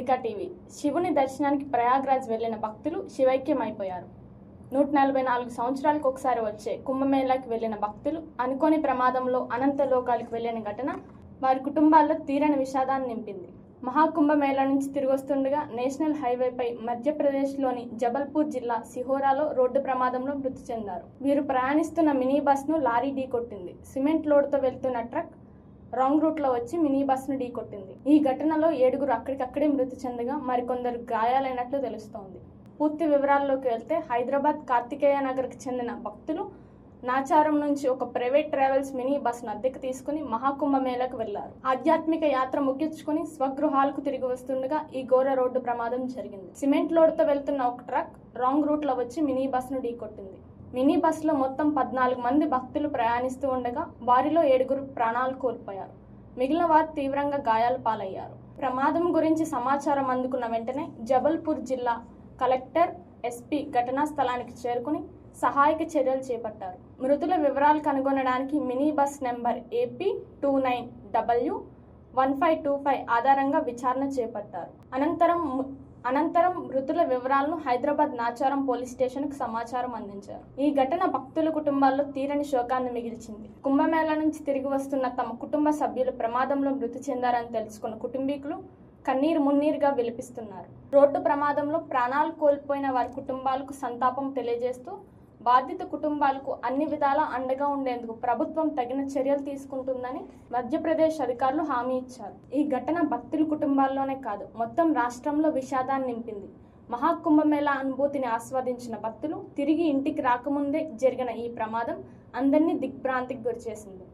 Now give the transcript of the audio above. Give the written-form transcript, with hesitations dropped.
వేదిక టీవీ. శివుని దర్శనానికి ప్రయాగ్రాజ్ వెళ్లిన భక్తులు శివైక్యమైపోయారు. 144 సంవత్సరాలకు ఒకసారి వచ్చే కుంభమేళాకి వెళ్లిన భక్తులు అనుకోని ప్రమాదంలో అనంత లోకాలకు వెళ్లిన ఘటన వారి కుటుంబాల్లో తీరని విషాదాన్ని నింపింది. మహాకుంభమేళా నుంచి తిరిగొస్తుండగా నేషనల్ హైవేపై మధ్యప్రదేశ్లోని జబల్పూర్ జిల్లా సిహోరాలో రోడ్డు ప్రమాదంలో మృతి చెందారు. వీరు ప్రయాణిస్తున్న మినీ బస్ను లారీ ఢీకొట్టింది. సిమెంట్ లోడ్తో వెళ్తున్న ట్రక్ రాంగ్ రూట్లో వచ్చి మినీ బస్ను ఢీకొట్టింది. ఈ ఘటనలో 7గురు అక్కడికక్కడే మృతి చెందగా మరికొందరు గాయాలైనట్లు తెలుస్తోంది. పూర్తి వివరాల్లోకి వెళ్తే హైదరాబాద్ కార్తికేయ నగర్కి చెందిన భక్తులు నాచారం నుంచి ఒక ప్రైవేట్ ట్రావెల్స్ మినీ బస్ను అద్దెకు తీసుకుని మహాకుంభమేళాకు వెళ్లారు. ఆధ్యాత్మిక యాత్ర ముగించుకుని స్వగృహాలకు తిరిగి వస్తుండగా ఈ ఘోర రోడ్డు ప్రమాదం జరిగింది. సిమెంట్ లోడ్తో వెళ్తున్న ఒక ట్రక్ రాంగ్ రూట్లో వచ్చి మినీ బస్ను ఢీకొట్టింది. మినీ బస్సులో మొత్తం 14 మంది భక్తులు ప్రయాణిస్తూ ఉండగా వారిలో 7గురు ప్రాణాలు కోల్పోయారు. మిగిలిన వారు తీవ్రంగా గాయాల పాలయ్యారు. ప్రమాదం గురించి సమాచారం అందుకున్న వెంటనే జబల్పూర్ జిల్లా కలెక్టర్, ఎస్పీ ఘటనా స్థలానికి చేరుకుని సహాయక చర్యలు చేపట్టారు. మృతుల వివరాలు కనుగొనడానికి మినీ బస్ నెంబర్ AP29W1525 ఆధారంగా విచారణ చేపట్టారు. అనంతరం మృతుల వివరాలను హైదరాబాద్ నాచారం పోలీస్ స్టేషన్కు సమాచారం అందించారు. ఈ ఘటన భక్తుల కుటుంబాల్లో తీరని శోకాన్ని మిగిల్చింది. కుంభమేళా నుంచి తిరిగి వస్తున్న తమ కుటుంబ సభ్యులు ప్రమాదంలో మృతి చెందారని తెలుసుకున్న కుటుంబీకులు కన్నీరు మున్నీరుగా విలపిస్తున్నారు. రోడ్డు ప్రమాదంలో ప్రాణాలు కోల్పోయిన వారి కుటుంబాలకు సంతాపం తెలియజేస్తూ బాధిత కుటుంబాలకు అన్ని విధాలా అండగా ఉండేందుకు ప్రభుత్వం తగిన చర్యలు తీసుకుంటుందని మధ్యప్రదేశ్ అధికారులు హామీ ఇచ్చారు. ఈ ఘటన భక్తుల కుటుంబాల్లోనే కాదు, మొత్తం రాష్ట్రంలో విషాదాన్ని నింపింది. మహాకుంభమేళా అనుభూతిని ఆస్వాదించిన భక్తులు తిరిగి ఇంటికి రాకముందే జరిగిన ఈ ప్రమాదం అందరినీ దిగ్భ్రాంతికి గురిచేసింది.